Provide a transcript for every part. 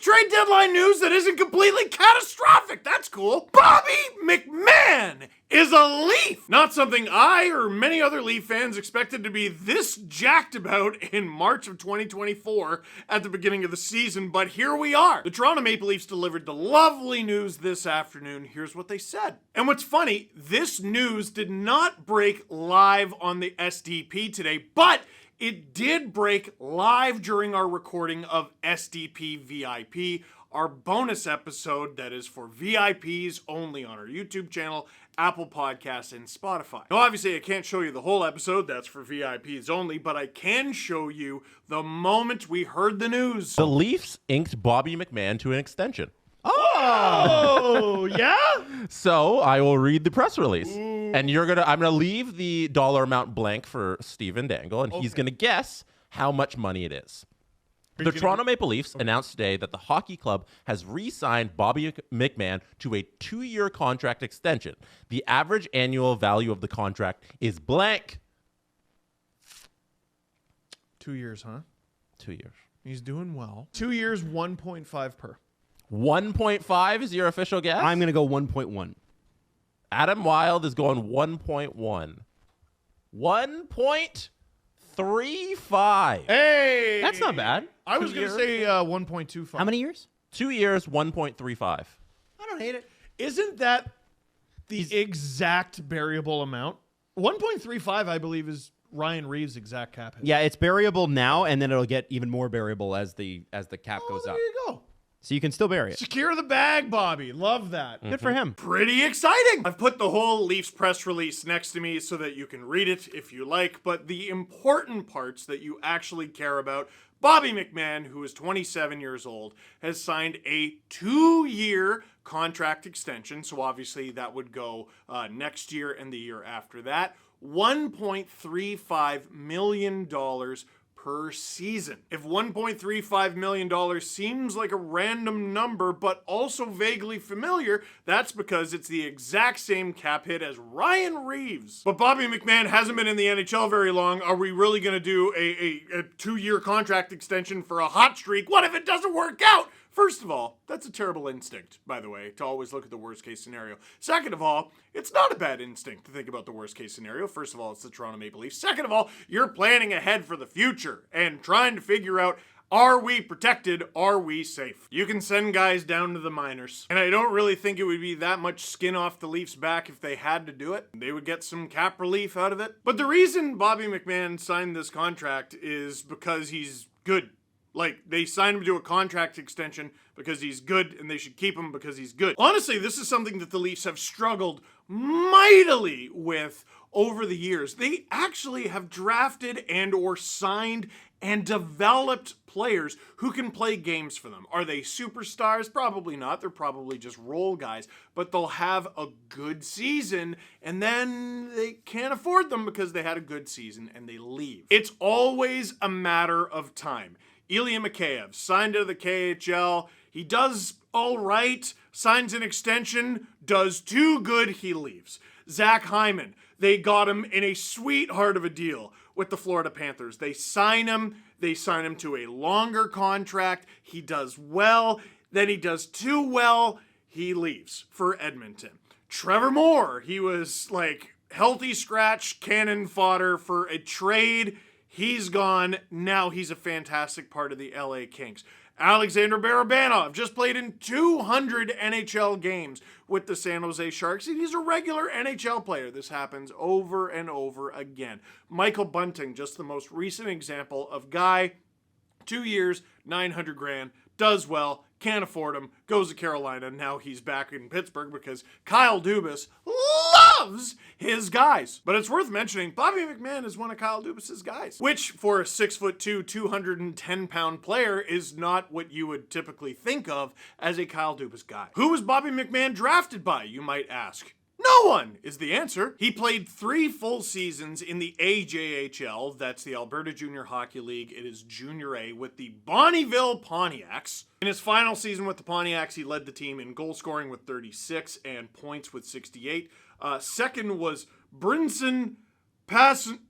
trade deadline news that isn't completely catastrophic. That's cool. Bobby McMahon is a Leaf. Not something I or many other Leaf fans expected to be this jacked about in March of 2024 at the beginning of the season, but here we are. The Toronto Maple Leafs delivered the lovely news this afternoon. Here's what they said. And what's funny, this news did not break live on the SDP today, but it did break live during our recording of SDP VIP, our bonus episode that is for VIPs only on our YouTube channel, Apple Podcasts, and Spotify. Now, obviously, I can't show you the whole episode. That's for VIPs only, but I can show you the moment we heard the news. The Leafs inked Bobby McMahon to an extension. Oh, yeah? So I will read the press release. And I'm gonna leave the dollar amount blank for Steven Dangle, and he's gonna guess how much money it is. The Toronto Maple Leafs announced today that the hockey club has re-signed Bobby McMahon to a 2-year contract extension. The average annual value of the contract is blank. 2 years, huh? 2 years. He's doing well. 2 years, 1.5 per. 1.5 is your official guess? I'm going to go 1.1. Adam Wild is going 1.1. 1.35. Hey! That's not bad. I was going to say 1.25. How many years? 2 years, 1.35. I don't hate it. Isn't that the exact variable amount? 1.35, I believe, is Ryan Reeves' exact cap hit. Yeah, it's variable now, and then it'll get even more variable as the cap goes there up. you go. So you can still bury it. Secure the bag, Bobby. Love that. Good for him. Pretty exciting. I've put the whole Leafs press release next to me so that you can read it if you like, but the important parts that you actually care about, Bobby McMahon, who is 27 years old, has signed a 2-year contract extension, so obviously that would go next year and the year after that. $1.35 million per season. If $1.35 million seems like a random number, but also vaguely familiar, that's because it's the exact same cap hit as Ryan Reeves. But Bobby McMahon hasn't been in the NHL very long. Are we really going to do a 2-year contract extension for a hot streak? What if it doesn't work out? First of all, that's a terrible instinct, by the way, to always look at the worst case scenario. Second of all, it's not a bad instinct to think about the worst case scenario. First of all, it's the Toronto Maple Leafs. Second of all, you're planning ahead for the future and trying to figure out, are we protected? Are we safe? You can send guys down to the minors. And I don't really think it would be that much skin off the Leafs' back if they had to do it. They would get some cap relief out of it. But the reason Bobby McMahon signed this contract is because he's good. Like, they signed him to a contract extension because he's good, and they should keep him because he's good. Honestly, this is something that the Leafs have struggled mightily with over the years. They actually have drafted and or signed and developed players who can play games for them. Are they superstars? Probably not. They're probably just role guys, but they'll have a good season and then they can't afford them because they had a good season and they leave. It's always a matter of time. Ilya Mikheyev signed to the KHL. He does all right, signs an extension, does too good, he leaves. Zach Hyman, they got him in a sweetheart of a deal with the Florida Panthers. They sign him to a longer contract. He does well, then he does too well, he leaves for Edmonton. Trevor Moore, he was like healthy scratch, cannon fodder for a trade. He's gone. Now he's a fantastic part of the LA Kings. Alexander Barabanov just played in 200 NHL games with the San Jose Sharks. He's a regular NHL player. This happens over and over again. Michael Bunting, just the most recent example of guy, 2 years, $900,000, does well, can't afford him, goes to Carolina. Now he's back in Pittsburgh because Kyle Dubas loves his guys. But it's worth mentioning, Bobby McMahon is one of Kyle Dubas's guys, which for a 6'2", 210-pound player is not what you would typically think of as a Kyle Dubas guy. Who was Bobby McMahon drafted by, you might ask? No one is the answer. He played 3 full seasons in the AJHL, that's the Alberta Junior Hockey League. It is Junior A with the Bonnyville Pontiacs. In his final season with the Pontiacs, he led the team in goal scoring with 36 and points with 68. Second was Brinson Pasichnuk.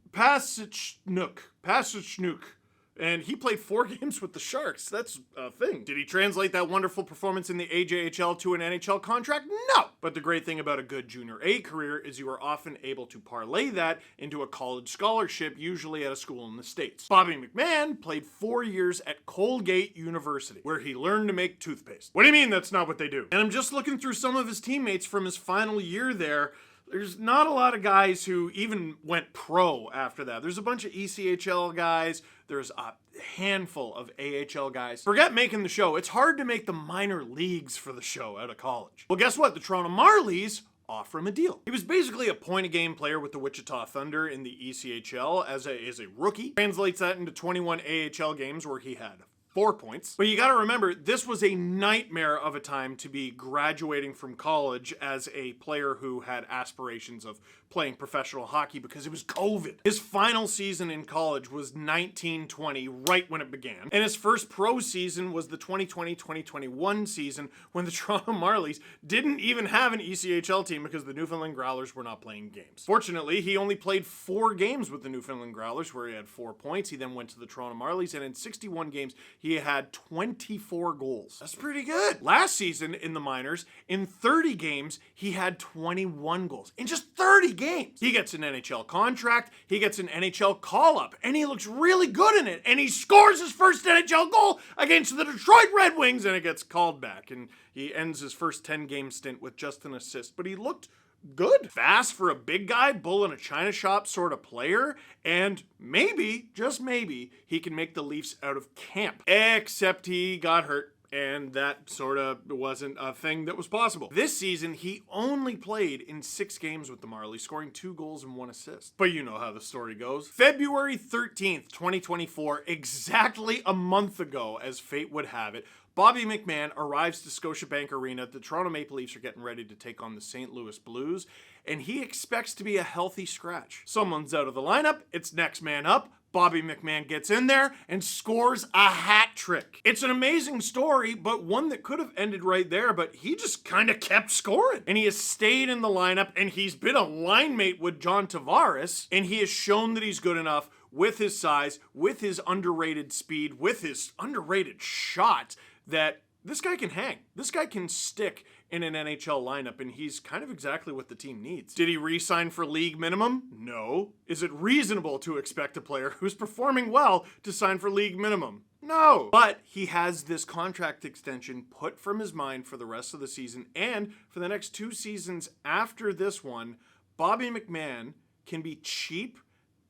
And he played 4 games with the Sharks. That's a thing. Did he translate that wonderful performance in the AJHL to an NHL contract? No! But the great thing about a good Junior A career is you are often able to parlay that into a college scholarship, usually at a school in the States. Bobby McMahon played 4 years at Colgate University, where he learned to make toothpaste. What do you mean that's not what they do? And I'm just looking through some of his teammates from his final year there. There's not a lot of guys who even went pro after that. There's a bunch of ECHL guys. There's a handful of AHL guys. Forget making the show. It's hard to make the minor leagues for the show out of college. Well, guess what? The Toronto Marlies offer him a deal. He was basically a point-a-game player with the Wichita Thunder in the ECHL as a rookie. Translates that into 21 AHL games where he had 4 points. But you gotta remember, this was a nightmare of a time to be graduating from college as a player who had aspirations of playing professional hockey because it was COVID. His final season in college was 1920, right when it began. And his first pro season was the 2020-2021 season when the Toronto Marlies didn't even have an ECHL team because the Newfoundland Growlers were not playing games. Fortunately, he only played 4 games with the Newfoundland Growlers where he had 4 points. He then went to the Toronto Marlies, and in 61 games, he had 24 goals. That's pretty good. Last season in the minors, in 30 games, he had 21 goals. In just 30 games. He gets an NHL contract, he gets an NHL call-up, and he looks really good in it, and he scores his first NHL goal against the Detroit Red Wings, and it gets called back, and he ends his first 10-game stint with just an assist, but he looked good. Fast for a big guy, bull in a china shop sort of player, and maybe, just maybe, he can make the Leafs out of camp. Except he got hurt, and that sort of wasn't a thing that was possible. This season, he only played in 6 games with the Marlies, scoring 2 goals and 1 assist. But you know how the story goes. February 13th, 2024, exactly a month ago, as fate would have it, Bobby McMahon arrives to Scotiabank Arena. The Toronto Maple Leafs are getting ready to take on the St. Louis Blues, and he expects to be a healthy scratch. Someone's out of the lineup, it's next man up. Bobby McMahon gets in there and scores a hat trick. It's an amazing story, but one that could have ended right there, but he just kind of kept scoring. And he has stayed in the lineup, and he's been a line mate with John Tavares, and he has shown that he's good enough with his size, with his underrated speed, with his underrated shot, that this guy can hang. This guy can stick in an NHL lineup, and he's kind of exactly what the team needs. Did he re-sign for league minimum? No. Is it reasonable to expect a player who's performing well to sign for league minimum? No. But he has this contract extension put from his mind for the rest of the season, and for the next 2 seasons after this one, Bobby McMahon can be cheap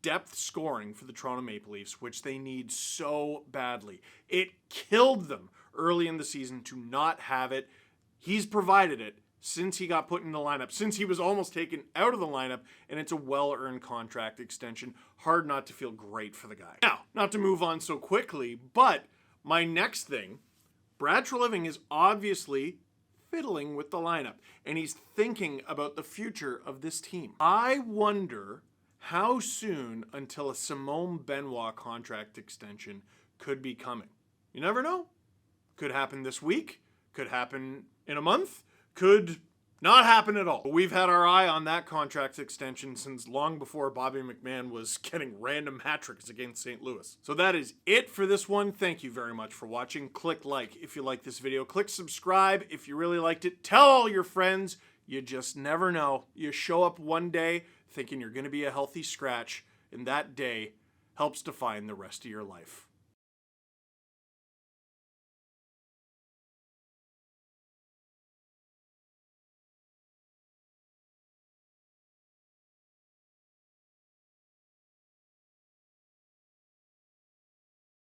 depth scoring for the Toronto Maple Leafs, which they need so badly. It killed them early in the season to not have it. He's provided it since he got put in the lineup, since he was almost taken out of the lineup, and it's a well-earned contract extension. Hard not to feel great for the guy. Now, not to move on so quickly, but my next thing, Brad Treliving is obviously fiddling with the lineup, and he's thinking about the future of this team. I wonder how soon until a Simone Benoit contract extension could be coming. You never know. Could happen this week, could happen in a month, could not happen at all. But we've had our eye on that contract extension since long before Bobby McMahon was getting random hat tricks against St. Louis. So that is it for this one. Thank you very much for watching. Click like if you like this video. Click subscribe if you really liked it. Tell all your friends. You just never know. You show up one day thinking you're going to be a healthy scratch, and that day helps define the rest of your life.